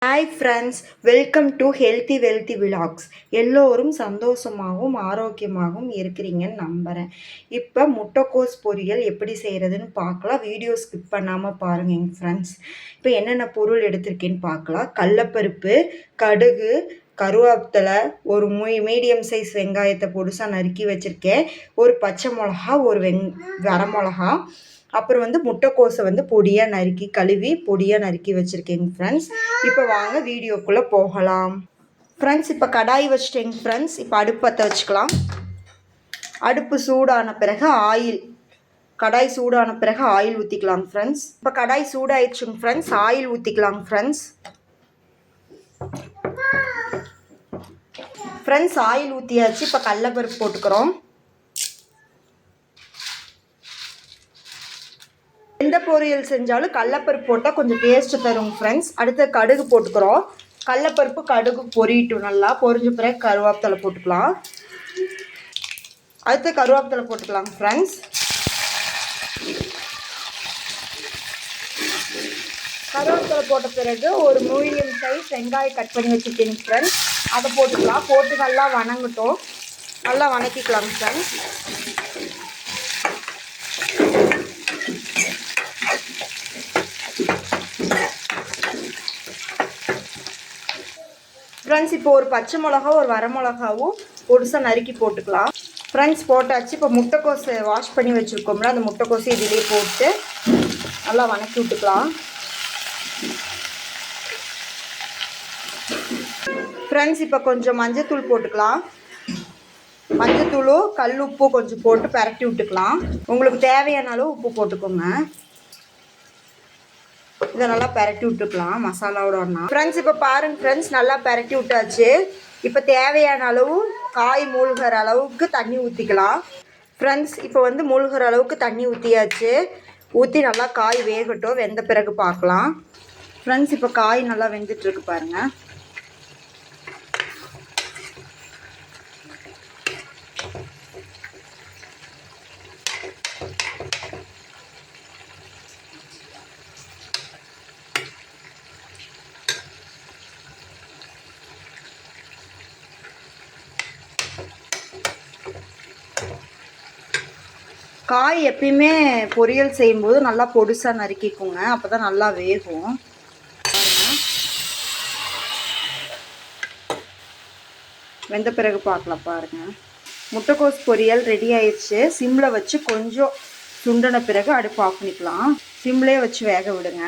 Hi friends, welcome to healthy wealthy vlogs. எல்லோரும் சந்தோஷமாகவும் ஆரோக்கியமாகவும் இருக்கிறீங்கன்னு நம்புகிறேன். இப்போ முட்டைக்கோஸ் பொரியல் எப்படி செய்கிறதுன்னு பார்க்கலாம். வீடியோ ஸ்கிப் பண்ணாமல் பாருங்கள் எங்கள் ஃப்ரெண்ட்ஸ். இப்போ என்னென்ன பொருள் எடுத்திருக்கேன்னு பார்க்கலாம். கடலப்பருப்பு, கடுகு, கருவேப்பிலை, ஒரு மீடியம் சைஸ் வெங்காயத்தை பொடுசாக நறுக்கி வச்சுருக்கேன், ஒரு பச்சை மிளகா, ஒரு வரமிளகா, அப்புறம் முட்டைக்கோஸை பொடியாக நறுக்கி கழுவி பொடியாக நறுக்கி வச்சுருக்கேங்க ஃப்ரெண்ட்ஸ். இப்போ வாங்க வீடியோக்குள்ளே போகலாம். ஃப்ரெண்ட்ஸ், இப்போ கடாய் வச்சுட்டேங்க ஃப்ரெண்ட்ஸ். இப்போ அடுப்பு பற்ற வச்சுக்கலாம். அடுப்பு சூடான பிறகு கடாய் சூடான பிறகு ஆயில் ஊற்றிக்கலாங்க ஃப்ரெண்ட்ஸ். இப்போ கடாய் சூடாயிடுச்சுங்க ஃப்ரெண்ட்ஸ். ஆயில் ஊற்றிக்கலாங்க ஃப்ரெண்ட்ஸ். ஃப்ரெண்ட்ஸ், ஆயில் ஊற்றியாச்சு. இப்போ கடலைப்பருப்பு போட்டுக்கிறோம். எந்த பொரியல் செஞ்சாலும் கடலைப்பருப்பு போட்டால் கொஞ்சம் டேஸ்ட்டு தரும் ஃப்ரெண்ட்ஸ். அடுத்து கடுகு போட்டுக்கிறோம். கடலைப்பருப்பு கடுகு பொரியட்டும். நல்லா பொரிஞ்ச பிறகு கருவேப்பிலை போட்டுக்கலாம். அடுத்து கருவேப்பிலை போட்டுக்கலாம் ஃப்ரெண்ட்ஸ். கருவேப்பிலை போட்ட பிறகு ஒரு மீடியம் சைஸ் வெங்காயம் கட் பண்ணி வச்சுருக்கேங்க ஃப்ரெண்ட்ஸ். அதை போட்டுக்கலாம். போட்டு நல்லா வணங்கட்டும். நல்லா வணக்கிக்கலாம் ஃப்ரெண்ட்ஸ். ஃப்ரெண்ட்ஸ், இப்போ ஒரு பச்சை மிளகா, ஒரு வரமிளகாவும் பொடிசாக நறுக்கி போட்டுக்கலாம். ஃப்ரெண்ட்ஸ், போட்டாச்சு. இப்போ முட்டைக்கோஸை வாஷ் பண்ணி வச்சுருக்கோம்ல, அந்த முட்டைக்கோஸை இதிலே போட்டு நல்லா வணக்கி விட்டுக்கலாம். ஃப்ரெண்ட்ஸ், இப்போ கொஞ்சம் மஞ்சத்தூள் போட்டுக்கலாம். மஞ்சத்தூளும் கல் உப்பு கொஞ்சம் போட்டு பரட்டி விட்டுக்கலாம். உங்களுக்கு தேவையான அளவு உப்பு போட்டுக்கோங்க. இதை நல்லா பரட்டி விட்டுக்கலாம் மசாலாவோட ஒன்றா. ஃப்ரெண்ட்ஸ், இப்போ பாருங்கள் ஃப்ரெண்ட்ஸ், நல்லா பரட்டி விட்டாச்சு. இப்போ தேவையான அளவு காய் மூழ்கிற அளவுக்கு தண்ணி ஊற்றிக்கலாம். ஃப்ரெண்ட்ஸ், இப்போ மூழ்கிற அளவுக்கு தண்ணி ஊற்றியாச்சு. ஊற்றி நல்லா காய் வேகட்டும். வெந்த பிறகு பார்க்கலாம். ஃப்ரெண்ட்ஸ், இப்போ காய் நல்லா வெந்துட்டுருக்கு பாருங்கள். காய் எப்பயுமே பொரியல் செய்யும்போது நல்லா பொடிசாக நறுக்கிக்குங்க. அப்போ தான் நல்லா வேகும். வெந்த பிறகு பார்க்கலாம் பாருங்கள். முட்டைக்கோஸ் பொரியல் ரெடி ஆயிடுச்சு. சிம்மில் வச்சு கொஞ்சம் சுண்டின பிறகு அடுப்பு ஆஃப் பண்ணிக்கலாம். சிம்லேயே வச்சு வேக விடுங்க.